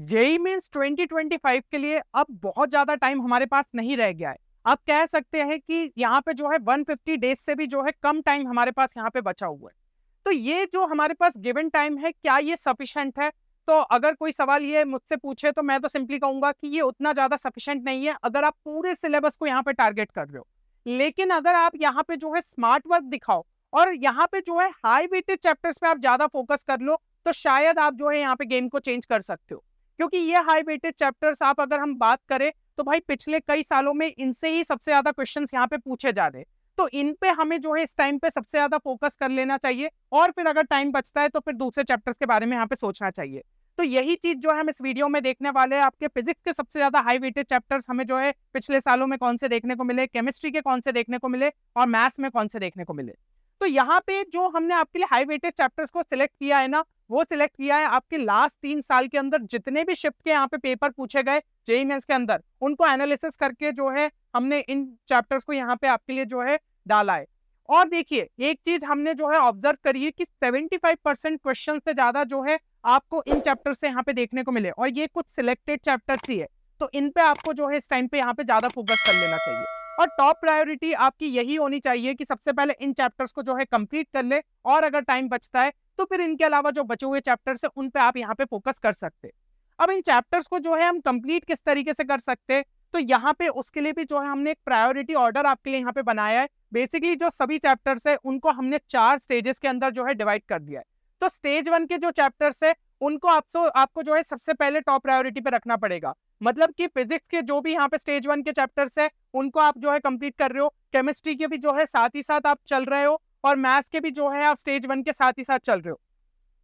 JEE means 2025 के लिए अब बहुत ज्यादा टाइम हमारे पास नहीं रह गया है। आप कह सकते हैं कि यहाँ पे जो है 150 डेज से भी जो है कम टाइम हमारे पास यहाँ पे बचा हुआ है। तो ये जो हमारे पास गिवन टाइम है, क्या ये सफिशिएंट है? तो अगर कोई सवाल ये मुझसे पूछे तो मैं तो सिंपली कहूंगा कि ये उतना ज्यादा सफिशिएंट नहीं है अगर आप पूरे सिलेबस को यहाँ पे टारगेट कर रहे हो। लेकिन अगर आप यहाँ पे जो है स्मार्ट वर्क दिखाओ और यहाँ पे जो है हाई वेटेड चैप्टर्स पे आप ज्यादा फोकस कर लो, तो शायद आप जो है यहाँ पे गेम को चेंज कर सकते हो। क्योंकि ये हाई वेटेड चैप्टर्स आप अगर हम बात करें तो भाई पिछले कई सालों में इनसे ही सबसे ज्यादा क्वेश्चंस यहाँ पे पूछे जा रहे हैं। तो इन पे हमें जो है इस टाइम पे सबसे ज्यादा फोकस कर लेना चाहिए, और फिर अगर टाइम बचता है तो फिर दूसरे चैप्टर्स के बारे में यहाँ पे सोचना चाहिए। तो यही चीज जो है हम इस वीडियो में देखने वाले हैं। आपके फिजिक्स के सबसे ज्यादा हाई वेटेड चैप्टर्स हमें जो है पिछले सालों में कौन से देखने को मिले, केमिस्ट्री के कौन से देखने को मिले, और मैथ्स में कौन से देखने को मिले। तो यहाँ पे जो हमने आपके लिए हाई वेटेड चैप्टर्स को सिलेक्ट किया है ना, वो सिलेक्ट किया है आपके लास्ट 3 साल के अंदर जितने भी शिफ्ट के यहाँ पे पेपर पूछे गए जेईई मेंस के अंदर, उनको एनालिसिस करके जो है हमने इन चैप्टर्स को यहाँ पे आपके लिए जो है डाला है। और देखिए एक चीज हमने जो है ऑब्जर्व करी है कि 75% क्वेश्चन से ज्यादा जो है आपको इन चैप्टर से यहाँ पे देखने को मिले, और ये कुछ सिलेक्टेड चैप्टर्स ही है। तो इन पे आपको जो है इस टाइम पे यहाँ पे ज्यादा फोकस कर लेना चाहिए, और टॉप प्रायोरिटी आपकी यही होनी चाहिए कि सबसे पहले इन चैप्टर्स को जो है कंप्लीट कर ले, और अगर टाइम बचता है तो फिर इनके अलावा जो बचे हुए चैप्टर्स है उन पे आप यहाँ पे फोकस कर सकते। अब इन चैप्टर्स को जो है हम कंप्लीट किस तरीके से कर सकते, तो यहाँ पे उसके लिए भी जो है हमने एक प्रायोरिटी ऑर्डर आपके लिए यहाँ पे बनाया है। बेसिकली जो सभी चैप्टर्स है उनको हमने 4 स्टेजेस के अंदर जो है डिवाइड कर दिया है। तो स्टेज 1 के जो चैप्टर्स है उनको आपको जो है सबसे पहले टॉप प्रायोरिटी पे रखना पड़ेगा। मतलब कि फिजिक्स के जो भी यहाँ पे स्टेज 1 के चैप्टर्स है उनको आप जो है कंप्लीट कर रहे हो, केमिस्ट्री के भी जो है साथ ही साथ आप चल रहे हो, और मैथ्स के भी जो है आप स्टेज 1 के साथ ही साथ चल रहे हो।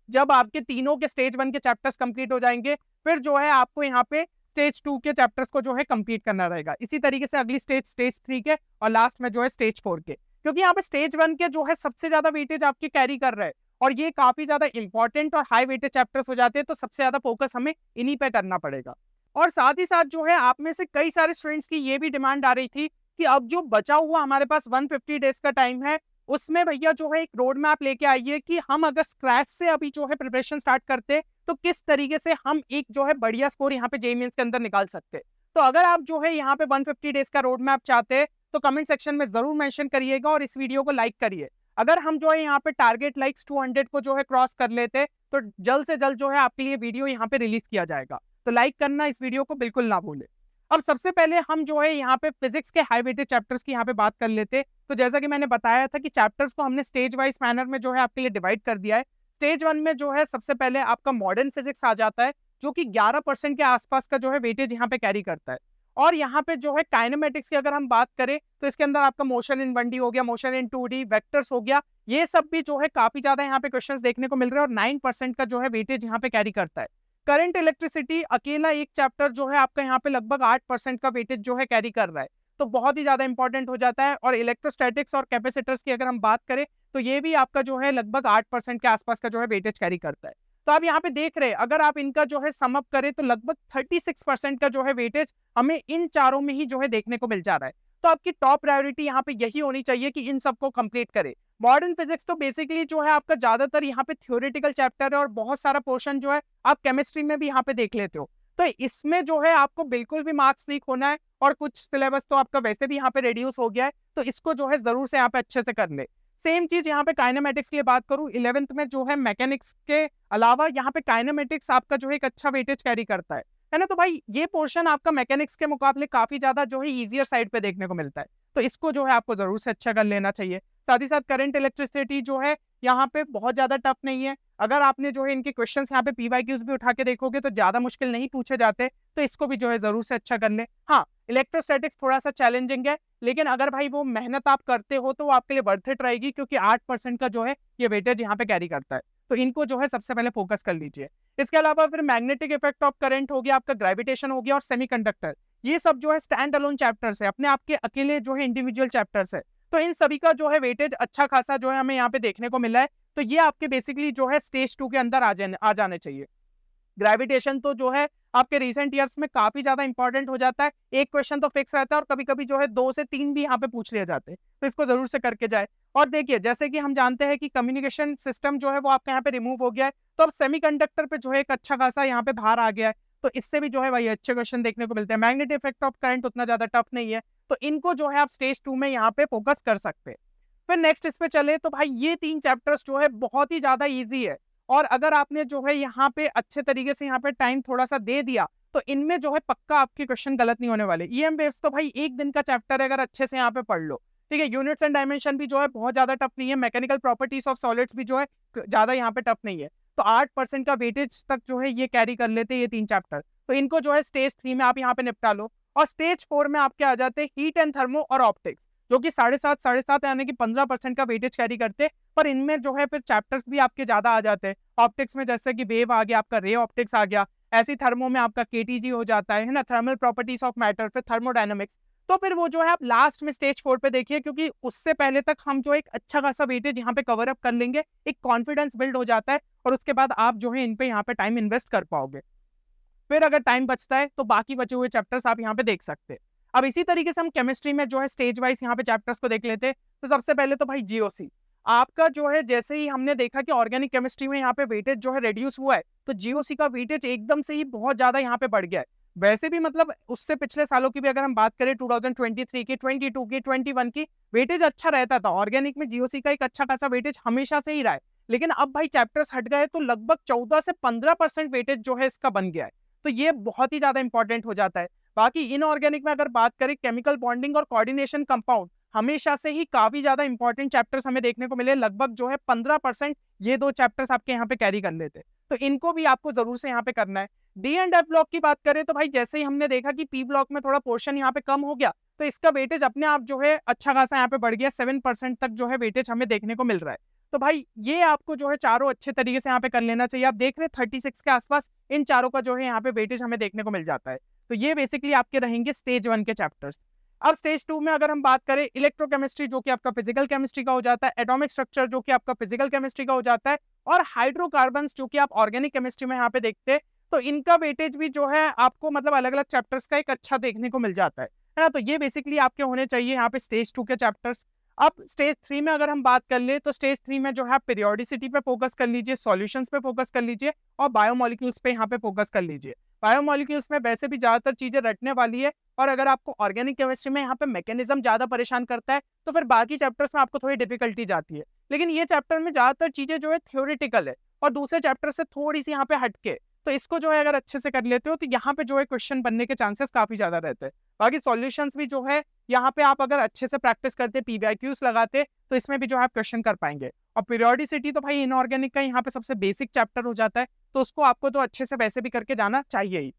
जब आपके तीनों के स्टेज 1 के चैप्टर्स कंप्लीट हो जाएंगे, फिर जो है आपको यहाँ पे स्टेज 2 के चैप्टर्स को जो है कंप्लीट करना रहेगा। इसी तरीके से अगली स्टेज 3 के, और लास्ट में जो है स्टेज 4 के। क्योंकि यहाँ पे स्टेज 1 के जो है सबसे ज्यादा वेटेज आपके कैरी कर रहे हैं, और ये काफी ज्यादा इंपॉर्टेंट और हाई वेटेज चैप्टर्स हो जाते हैं, तो सबसे ज्यादा फोकस हमें इन्हीं पे करना पड़ेगा। और साथ ही साथ जो है आप में से कई सारे स्टूडेंट्स की ये भी डिमांड आ रही थी कि अब जो बचा हुआ हमारे पास 150 डेज का टाइम है, उसमें भैया जो है एक रोड मैप लेके आइए कि हम अगर स्क्रैच से अभी जो है प्रिपरेशन स्टार्ट करते तो किस तरीके से हम एक जो है बढ़िया स्कोर यहाँ पे जेईई मेंस के अंदर निकाल सकते। तो अगर आप जो है यहाँ पे 150 डेज का रोड मैप चाहते हैं तो कमेंट सेक्शन में जरूर मेंशन करिएगा, और इस वीडियो को लाइक करिए। अगर हम जो है यहाँ पे टारगेट लाइक्स 200 को जो है क्रॉस कर लेते तो जल्द से जल्द जो है आपके लिए वीडियो यहाँ पे रिलीज किया जाएगा। तो लाइक करना इस वीडियो को बिल्कुल ना भूले। अब सबसे पहले हम जो है यहाँ पे फिजिक्स के हाई वेटेड चैप्टर्स की यहाँ पे बात कर लेते। तो जैसा कि मैंने बताया था कि चैप्टर्स को हमने स्टेज वाइज मैनर में जो है आपके लिए डिवाइड कर दिया है। स्टेज 1 में जो है सबसे पहले आपका मॉडर्न फिजिक्स आ जाता है, जो कि 11% के आसपास का जो है वेटेज यहाँ पे कैरी करता है। और यहाँ पे जो है काइनेमेटिक्स की अगर हम बात करें तो इसके अंदर आपका मोशन इन 1D हो गया, मोशन इन 2D, वेक्टर्स हो गया, ये सब भी जो है काफी ज्यादा यहाँ पे क्वेश्चंस देखने को मिल रहे हैं, और 9% का जो है वेटेज यहाँ पे कैरी करता है। करंट इलेक्ट्रिसिटी अकेला एक चैप्टर जो है आपका यहाँ पे लगभग 8% का वेटेज जो है कैरी कर रहा है, तो बहुत ही ज्यादा इंपॉर्टेंट हो जाता है। और इलेक्ट्रोस्टैटिक्स और कैपेसिटर्स की अगर हम बात करें तो ये भी आपका जो है लगभग 8% के आसपास का जो है वेटेज कैरी करता है। तो आप यहाँ पे देख रहे हैं अगर आप इनका जो है समअप करें तो लगभग 36% का जो है वेटेज हमें इन चारों में ही जो है देखने को मिल जा रहा है। तो आपकी टॉप प्रायोरिटी यहाँ पे यही होनी चाहिए कि इन सबको कंप्लीट करे। मॉडर्न फिजिक्स तो बेसिकली जो है आपका ज्यादातर यहाँ पे थ्योरेटिकल चैप्टर है, और बहुत सारा पोर्शन जो है आप केमिस्ट्री में भी यहाँ पे देख लेते हो। तो इसमें जो है आपको बिल्कुल भी मार्क्स नहीं खोना है, और कुछ सिलेबस तो आपका वैसे भी यहाँ पे रिड्यूस हो गया है, तो इसको जो है जरूर से यहाँ पे अच्छे से कर ले। सेम चीज यहाँ पे काइनेमेटिक्स की बात करूँ, 11th में जो है मैकेनिक्स के अलावा यहाँ पे काइनेमेटिक्स आपका जो है एक अच्छा वेटेज कैरी करता है ना। तो भाई ये पोर्शन आपका मैकेनिक्स के मुकाबले काफी ज्यादा जो है ईजियर साइड पे देखने को मिलता है, तो इसको जो है आपको जरूर से अच्छा कर लेना चाहिए। साथ ही साथ करंट इलेक्ट्रिसिटी जो है यहाँ पे बहुत ज्यादा टफ नहीं है। अगर आपने जो है इनके क्वेश्चंस यहाँ पे पीवाईक्यूज भी उठा के देखोगे तो ज्यादा मुश्किल नहीं पूछे जाते, तो इसको भी जो है जरूर से अच्छा कर ले। हाँ, इलेक्ट्रोस्टैटिक्स थोड़ा सा चैलेंजिंग है, लेकिन अगर भाई वो मेहनत आप करते हो तो वो आपके लिए वर्थ इट रहेगी, क्योंकि 8% का जो है ये वेटेज यहाँ पे कैरी करता है। तो इनको जो है सबसे पहले फोकस कर लीजिए। इसके अलावा फिर मैग्नेटिक इफेक्ट ऑफ करंट हो गया, आपका ग्रेविटेशन हो गया, और सेमीकंडक्टर, ये सब जो है स्टैंड अलोन चैप्टर्स है, अपने आपके अकेले जो है इंडिविजुअल चैप्टर्स है। तो इन सभी का जो है वेटेज अच्छा खासा जो है हमें यहाँ पे देखने को मिला है। तो ये आपके बेसिकली जो है स्टेज 2 के अंदर आ जाने चाहिए। ग्रेविटेशन तो जो है आपके रिसेंट ईयर्स में काफी ज्यादा इंपॉर्टेंट हो जाता है, एक क्वेश्चन तो फिक्स रहता है, और कभी कभी जो है 2 से 3 भी यहाँ पे पूछ लिए जाते हैं, तो इसको जरूर से करके जाए। और देखिए जैसे कि हम जानते हैं कि कम्युनिकेशन सिस्टम जो है वो आपके यहाँ पे रिमूव हो गया है, तो अब सेमीकंडक्टर पे जो है एक अच्छा खासा यहाँ पे भार आ गया है। तो इससे भी जो है भाई अच्छे क्वेश्चन देखने को मिलते हैं। मैग्नेटिक इफेक्ट ऑफ करंट उतना ज्यादा टफ नहीं है, तो इनको जो है आप स्टेज 2 में यहाँ पे फोकस कर सकते हैं। फिर नेक्स्ट इस पे चले तो भाई ये 3 चैप्टर्स जो है बहुत ही ज्यादा ईजी है, और अगर आपने जो है यहाँ पे अच्छे तरीके से यहाँ पे टाइम थोड़ा सा दे दिया तो इनमें जो है पक्का आपके क्वेश्चन गलत नहीं होने वाले। ईएम बेस तो भाई एक दिन का चैप्टर है, अगर अच्छे से यहाँ पे पढ़ लो, ठीक है। यूनिट्स एंड डायमेंशन भी जो है बहुत ज्यादा टफ नहीं है। मैकेनिकल प्रॉपर्टीज ऑफ सॉलिड्स भी जो है ज्यादा यहाँ पे टफ नहीं है। तो 8% का वेटेज तक जो है ये कैरी कर लेते हैं ये 3 चैप्टर। तो इनको जो है स्टेज 3 में आप यहाँ पे निपटा लो, और स्टेज 4 में आपके आ जाते हैं हीट एंड थर्मो और ऑप्टिक्स, जो कि 7.5 यानी कि 15% का वेटेज कैरी करते। पर इनमें जो है फिर चैप्टर्स भी आपके ज्यादा आ जाते हैं। ऑप्टिक्स में जैसे कि वेव आ गया, आपका रे ऑप्टिक्स आ गया, ऐसी थर्मो में आपका केटीजी हो जाता है ना, थर्मल प्रॉपर्टीज ऑफ मैटर, फिर थर्मोडायनामिक्स। तो फिर वो जो है आप लास्ट में स्टेज 4 पे देखिए, क्योंकि उससे पहले तक हम जो एक अच्छा खासा वेटेज यहाँ पे कवर अप कर लेंगे, एक कॉन्फिडेंस बिल्ड हो जाता है, और उसके बाद आप जो है इन पे यहाँ पे टाइम इन्वेस्ट कर पाओगे। फिर अगर टाइम बचता है तो बाकी बचे हुए चैप्टर्स आप यहाँ पे देख सकते हैं। अब इसी तरीके से हम केमिस्ट्री में जो है स्टेज वाइज यहाँ पे चैप्टर्स को देख लेते हैं। तो सबसे पहले तो भाई जीओसी आपका जो है, जैसे ही हमने देखा कि ऑर्गेनिक केमिस्ट्री में यहाँ पे वेटेज जो है रिड्यूस हुआ है, तो जीओसी का वेटेज एकदम से ही बहुत ज्यादा यहाँ पे बढ़ गया है। वैसे भी मतलब उससे पिछले सालों की भी अगर हम बात करें 2023 की, 22 की, 21 की, वेटेज अच्छा रहता था ऑर्गेनिक में। जीओसी का एक अच्छा खासा वेटेज हमेशा से ही रहा है, लेकिन अब भाई चैप्टर्स हट गए तो लगभग 14 से 15% वेटेज जो है इसका बन गया है। तो ये बहुत ही ज्यादा इंपॉर्टेंट हो जाता है। बाकी इनऑर्गेनिक में अगर बात करें, केमिकल बॉन्डिंग और कोऑर्डिनेशन कंपाउंड हमेशा से ही काफी ज्यादा इंपॉर्टेंट चैप्टर्स हमें देखने को मिले, लगभग जो है 15% ये 2 चैप्टर्स आपके यहाँ पे कैरी कर लेते, तो इनको भी आपको जरूर से यहाँ पे करना है। डी एंड एफ ब्लॉक की बात करें तो भाई जैसे ही हमने देखा कि पी ब्लॉक में थोड़ा पोर्शन यहाँ पे कम हो गया, तो इसका वेटेज अपने आप जो है अच्छा खासा यहाँ पे बढ़ गया, 7% तक जो है वेटेज हमें देखने को मिल रहा है। तो भाई ये आपको जो है चारों अच्छे तरीके से यहाँ पे कर लेना चाहिए। आप देख रहे हैं 36 के आसपास इन चारों का जो है यहाँ पे वेटेज हमें देखने को मिल जाता है। तो ये बेसिकली आपके रहेंगे स्टेज 1 के चैप्टर्स। अब स्टेज 2 में अगर हम बात करें, इलेक्ट्रोकेमिस्ट्री जो कि आपका फिजिकल केमिस्ट्री का हो जाता है, एटॉमिक स्ट्रक्चर जो कि आपका फिजिकल केमिस्ट्री का हो जाता है, और हाइड्रोकार्बन्स जो कि आप ऑर्गेनिक केमिस्ट्री में यहाँ पे देखते हैं, तो इनका वेटेज भी जो है आपको मतलब अलग अलग चैप्टर्स का एक अच्छा देखने को मिल जाता है ना। तो ये बेसिकली आपके होने चाहिए यहाँ पे स्टेज 2 के चैप्टर्स। अब स्टेज 3 में अगर हम बात कर ले तो स्टेज 3 में जो है पीरियोडिसिटी पे फोकस कर लीजिए, सॉल्यूशंस पे फोकस कर लीजिए, और बायोमोलिक्यूल्स पे यहाँ पे फोकस कर लीजिए। बायोमोलिक्यूल्स में वैसे भी ज्यादातर चीजें रटने वाली है, और अगर आपको ऑर्गेनिक केमिस्ट्री में यहाँ पे मैकेनिज्म ज्यादा परेशान करता है तो फिर बाकी चैप्टर्स में आपको थोड़ी डिफिकल्टी जाती है। लेकिन ये चैप्टर में ज्यादातर चीजें जो है थ्योरेटिकल है, और दूसरे चैप्टर से थोड़ी सी यहाँ पे हटके, तो इसको जो है अगर अच्छे से कर लेते हो तो यहाँ पे जो है क्वेश्चन बनने के चांसेस काफी ज्यादा रहते हैं। बाकी सॉल्यूशंस भी जो है यहाँ पे आप अगर अच्छे से प्रैक्टिस करते, पीवाईक्यूज लगाते, तो इसमें भी जो है आप क्वेश्चन कर पाएंगे। और पीरियोडिसिटी तो भाई इनऑर्गेनिक का यहाँ पे सबसे बेसिक चैप्टर हो जाता है, तो उसको आपको तो अच्छे से वैसे भी करके जाना चाहिए ही।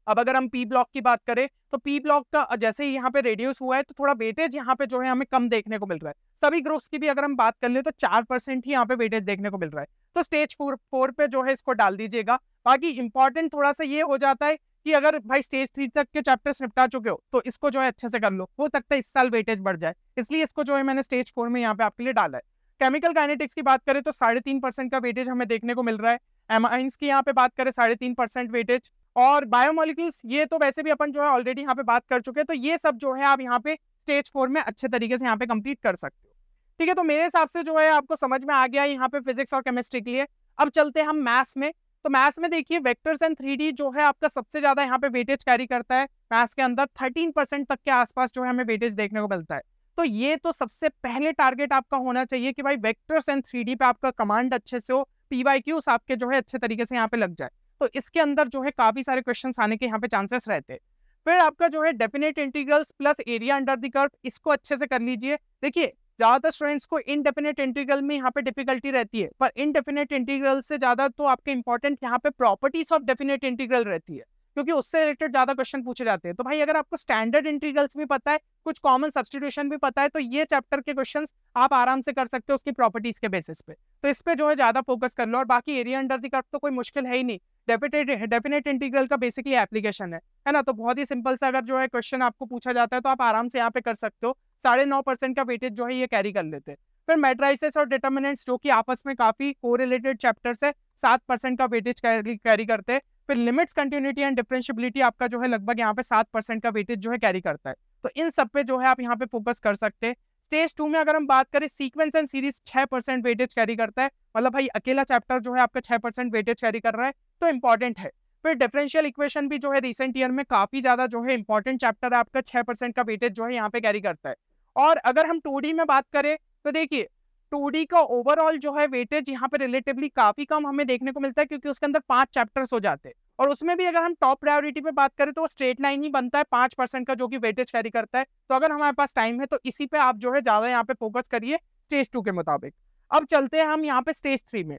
अब अगर हम पी ब्लॉक की बात करें तो पी ब्लॉक का जैसे ही यहाँ पे रेडियस हुआ है, तो थोड़ा वेटेज यहाँ पे जो है हमें कम देखने को मिल रहा है। सभी ग्रुप्स की भी अगर हम बात कर ले तो 4% ही यहाँ पे वेटेज देखने को मिल रहा है। तो स्टेज 4 पे जो है इसको डाल दीजिएगा। बाकी इंपॉर्टेंट थोड़ा सा ये हो जाता है कि अगर भाई स्टेज 3 तक के चैप्टर्स निपटा चुके हो तो इसको जो है अच्छे से कर लो, हो सकता है इस साल वेटेज बढ़ जाए, इसलिए इसको जो है मैंने स्टेज 4 में यहाँ पे आपके लिए डाला है। केमिकल काइनेटिक्स की बात करें तो 3.5% का वेटेज हमें देखने को मिल रहा है। एमाइंस की यहाँ पे बात करें 3.5% वेटेज, और बायोमोलिक्यूल्स ये तो वैसे भी अपन जो है ऑलरेडी यहाँ पे बात कर चुके हैं, तो ये सब जो है आप यहाँ पे स्टेज 4 में अच्छे तरीके से यहाँ पे कंप्लीट कर सकते हो। ठीक है, तो मेरे हिसाब से जो है आपको समझ में आ गया यहाँ पे फिजिक्स और केमिस्ट्री के लिए। अब चलते हैं हम मैथ्स में। तो मैथ्स में देखिए वेक्टर्स एंड 3D जो है आपका सबसे ज्यादा यहाँ पे वेटेज कैरी करता है। मैथ्स के अंदर 13% तक के आसपास जो है हमें वेटेज देखने को मिलता है। तो ये तो सबसे पहले टारगेट आपका होना चाहिए कि भाई वेक्टर्स एंड 3D पे आपका कमांड अच्छे से हो, पीवाईक्यूज आपके जो है अच्छे तरीके से यहाँ पे लग जाए, तो इसके अंदर जो है काफी सारे क्वेश्चंस आने के यहाँ पे चांसेस रहते हैं। फिर आपका जो है definite integrals plus area under the curve, इसको अच्छे से कर लीजिए। देखिए ज्यादातर स्टूडेंट्स को इनडेफिनेट इंटीग्रल में यहाँ पे डिफिकल्टी रहती है, पर इनडेफिनेट इंटीग्रल से ज्यादा तो आपके इंपॉर्टेंट यहाँ पे प्रॉपर्टीज ऑफ डेफिनेट इंटीग्रल रहती है, क्योंकि उससे रिलेटेड ज्यादा क्वेश्चन पूछे जाते हैं। तो भाई अगर आपको स्टैंडर्ड इंटीग्रल्स भी पता है, कुछ कॉमन सब्स्टिट्यूशन भी पता है, तो ये चैप्टर के क्वेश्चंस आप आराम से कर सकते हो उसकी प्रॉपर्टीज के बेसिस पे। तो इस पे जो है ज्यादा फोकस कर लो, और बाकी एरिया अंडर द कर्व तो कोई मुश्किल है ही नहीं, डेफिनेट इंटीग्रल का बेसिकली एप्लीकेशन है ना। तो बहुत ही सिंपल सा अगर जो है क्वेश्चन आपको पूछा जाता है तो आप आराम से यहाँ पे कर सकते हो। 9.5% का वेटेज जो है ये कैरी कर लेते हैं। फिर मैट्राइसेस और डिटर्मिनेंट्स जो कि आपस में काफी कोरिलेटेड चैप्टर्स है, 7% का वेटेज कैरी करते हैं। फिर लिमिट्स, कंटिन्यूटी एंड डिफरेंशियबिलिटी आपका जो है लगभग यहाँ पे 7% का वेटेज जो है कैरी करता है। तो इन सब पे जो है आप यहाँ पे फोकस कर सकते हैं। स्टेज 2 में अगर हम बात करें, sequence and series 6% weightage carry करता है, मतलब भाई अकेला चैप्टर जो है आपका 6% वेटेज कैरी कर रहा है, तो इंपॉर्टेंट है। फिर डिफरेंशियल इक्वेशन भी जो है रिसेंट ईयर में काफी ज्यादा जो है इंपॉर्टेंट चैप्टर है, आपका 6% का वेटेज जो है यहाँ पे कैरी करता है। और अगर हम 2D में बात करें तो देखिए 2D का ओवरऑल जो है वेटेज यहाँ पे रिलेटिवली काफी कम हमें देखने को मिलता है, क्योंकि उसके अंदर 5 चैप्टर्स हो जाते हैं, और उसमें भी अगर हम टॉप प्रायोरिटी पे बात करें तो स्ट्रेट लाइन ही बनता है 5% का, जो कि वेटेज कैरी करता है। तो अगर हमारे पास टाइम है तो इसी पे आप जो है ज्यादा यहाँ पे फोकस करिए स्टेज 2 के मुताबिक। अब चलते हैं हम यहाँ पे स्टेज 3 में।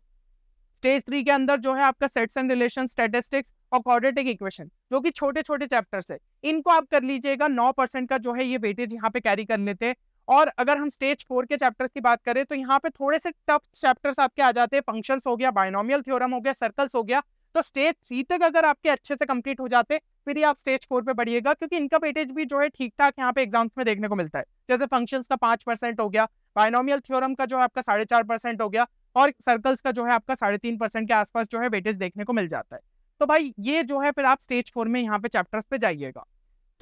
स्टेज 3 के अंदर जो है आपका सेट्स एंड रिलेशन, स्टैटिस्टिक्स और क्वाड्रेटिक इक्वेशन, जो कि छोटे छोटे चैप्टर्स है, इनको आप कर लीजिएगा। 9% का जो है ये वेटेज यहाँ पे कैरी कर लेते हैं। और अगर हम स्टेज 4 के चैप्टर्स की बात करें तो यहाँ पे थोड़े से टफ चैप्टर्स आपके आ जाते हैं। फंक्शंस हो गया, बायनोमियल थ्योरम हो गया, सर्कल्स हो गया। तो स्टेज 3 तक अगर आपके अच्छे से कंप्लीट हो जाते फिर ही आप स्टेज 4 पे बढ़िएगा, क्योंकि इनका वेटेज भी जो है ठीक ठाक यहाँ पे एग्जाम्स में देखने को मिलता है। जैसे फंक्शंस का 5% हो गया, बायनोमियल थ्योरम का जो है आपका 4.5% हो गया, और सर्कल्स का जो है आपका 3.5% के आसपास जो है वेटेज देखने को मिल जाता है। तो भाई ये जो है फिर आप स्टेज 4 में यहाँ पे चैप्टर्स पे जाइएगा।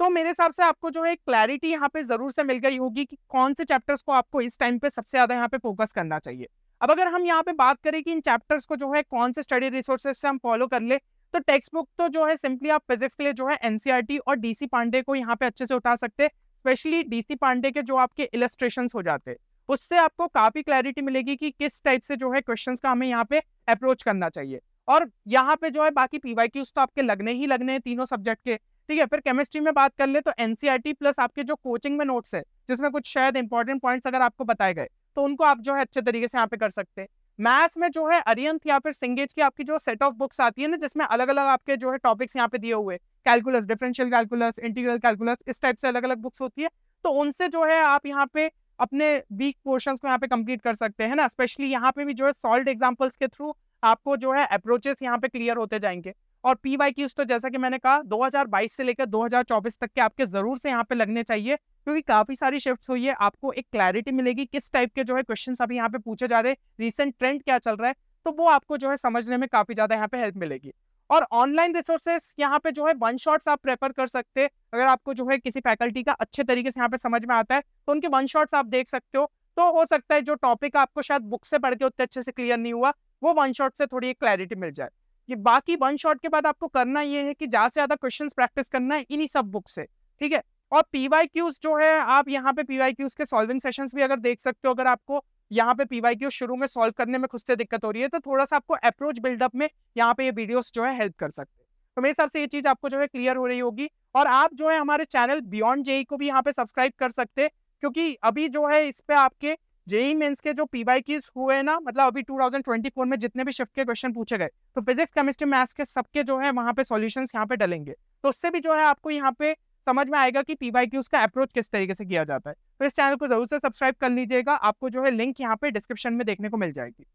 तो मेरे हिसाब से आपको जो है क्लैरिटी यहाँ पे जरूर से मिल गई होगी कि कौन से चैप्टर्स को आपको इस टाइम पे सबसे ज्यादा यहाँ पे फोकस करना चाहिए। अब अगर हम यहाँ पे बात करें कि इन चैप्टर्स को जो है कौन से स्टडी रिसोर्सेज से हम फॉलो कर ले, तो टेक्स्ट बुक तो जो है सिंपली आप फिजिक्स के लिए जो है एनसीईआरटी और डीसी पांडे को यहाँ पे अच्छे से उठा सकते हैं। स्पेशली डीसी पांडे के जो आपके इलस्ट्रेशन हो जाते हैं, उससे आपको काफी क्लैरिटी मिलेगी कि किस टाइप से जो है क्वेश्चंस का हमें यहाँ पे अप्रोच करना चाहिए। और यहाँ पे जो है बाकी पीवाईक्यूज तो आपके लगने ही लगने हैं तीनों सब्जेक्ट के, ठीक है। फिर केमिस्ट्री में बात कर ले तो एनसीईआरटी प्लस आपके जो कोचिंग में नोट्स है, जिसमें कुछ शायद इंपॉर्टेंट पॉइंट्स अगर आपको बताए गए तो उनको आप जो है अच्छे तरीके से यहाँ पे कर सकते हैं। मैथ्स में जो है अरिहंत या फिर सिंगेज की आपकी जो सेट ऑफ बुक्स आती है ना, जिसमें अलग अलग आपके जो है टॉपिक्स यहाँ पे दिए हुए, calculus, differential calculus, integral calculus, इस टाइप से अलग अलग बुक्स होती है। तो उनसे जो है आप यहाँ पे अपने वीक पोर्शंस को यहाँ पे कंप्लीट कर सकते हैं ना। स्पेशली यहाँ पे भी जो है सॉल्व एग्जांपल्स के थ्रू आपको जो है अप्रोचेस यहाँ पे क्लियर होते जाएंगे। और पीवाईक्यूज तो जैसा कि मैंने कहा 2022 से लेकर 2024 तक के आपके जरूर से यहाँ पे लगने चाहिए, क्योंकि काफी सारी शिफ्ट्स हुई है। आपको एक क्लैरिटी मिलेगी किस टाइप के जो है क्वेश्चंस अभी यहाँ पे पूछे जा रहे हैं, रिसेंट ट्रेंड क्या चल रहा है, तो वो आपको जो है समझने में काफी ज्यादा यहाँ पे हेल्प मिलेगी। और ऑनलाइन रिसोर्सेस यहाँ पे जो है वन शॉट्स आप प्रेफर कर सकते हैं। अगर आपको जो है किसी फैकल्टी का अच्छे तरीके से यहाँ पे समझ में आता है तो उनके वन शॉट्स आप देख सकते हो। तो हो सकता है जो टॉपिक आपको शायद बुक से पढ़ के उतने अच्छे से क्लियर नहीं हुआ, वो वन शॉट से थोड़ी क्लैरिटी मिल जाए। ये बाकी वन शॉट के बाद आपको करना ये है कि ज्यादा से ज्यादा क्वेश्चंस प्रैक्टिस करना है इन्हीं सब बुक से, ठीक है। और पीवाईक्यूज जो है आप यहाँ पे पीवाईक्यूज के सॉल्विंग सेशंस भी अगर देख सकते हो। अगर आपको यहाँ पे पीवाईक्यूज शुरू में सॉल्व करने में खुद से दिक्कत हो रही है तो थोड़ा सा आपको अप्रोच बिल्डअप में यहाँ पे ये वीडियोस जो है हेल्प कर सकते हैं। तो मेरे हिसाब से ये चीज आपको जो है क्लियर हो रही होगी। और आप जो है हमारे चैनल बियॉन्ड जेई को भी यहाँ पे सब्सक्राइब कर सकते हैं, क्योंकि अभी जो है इस पे आपके जेई मेंस के जो पीवाईक्यूज हुए ना, मतलब अभी 2024 में जितने भी शिफ्ट के क्वेश्चन पूछे गए, तो फिजिक्स, केमिस्ट्री, मैथ्स के सबके जो है वहाँ पे सॉल्यूशंस यहाँ पे डलेंगे। तो उससे भी जो है आपको यहाँ पे समझ में आएगा कि पीवाईक्यूज का अप्रोच किस तरीके से किया जाता है। तो इस चैनल को जरूर से सब्सक्राइब कर लीजिएगा, आपको जो है लिंक यहाँ पे डिस्क्रिप्शन में देखने को मिल जाएगी।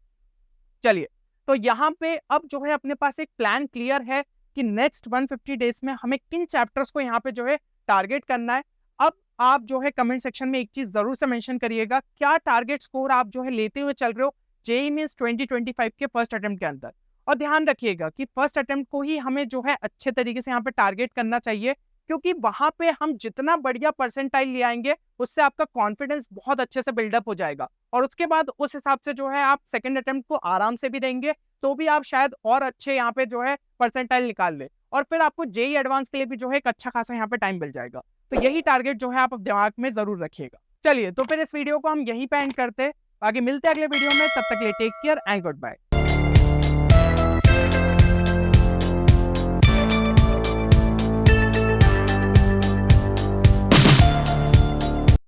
चलिए, तो यहाँ पे अब जो है अपने पास एक प्लान क्लियर है कि नेक्स्ट 150 डेज में हमें किन चैप्टर्स को यहाँ पे जो है टारगेट करना है। अब आप जो है कमेंट सेक्शन में एक चीज जरूर से मेंशन करिएगा, क्या टारगेट स्कोर आप जो है लेते हुए चल रहे हो जेईई मेंस 2025 के फर्स्ट अटेम्प्ट के अंदर। और ध्यान रखिएगा कि फर्स्ट अटेम्प्ट को ही हमें जो है अच्छे तरीके से यहाँ पे टारगेट करना चाहिए, क्योंकि वहां पे हम जितना बढ़िया परसेंटाइल ले आएंगे उससे आपका कॉन्फिडेंस बहुत अच्छे से बिल्डअप हो जाएगा। और उसके बाद उस हिसाब से जो है आप सेकंड अटेम्प्ट को आराम से भी देंगे, तो भी आप शायद और अच्छे यहाँ पे जो है परसेंटाइल निकाल ले, और फिर आपको जेईई एडवांस के लिए भी जो है एक अच्छा खासा यहाँ पे टाइम मिल जाएगा। तो यही टारगेट जो है आप दिमाग में जरूर रखिएगा। चलिए, तो फिर इस वीडियो को हम यहीं पे एंड करते हैं, आगे मिलते हैं अगले वीडियो में। तब तक के लिए take care and good bye.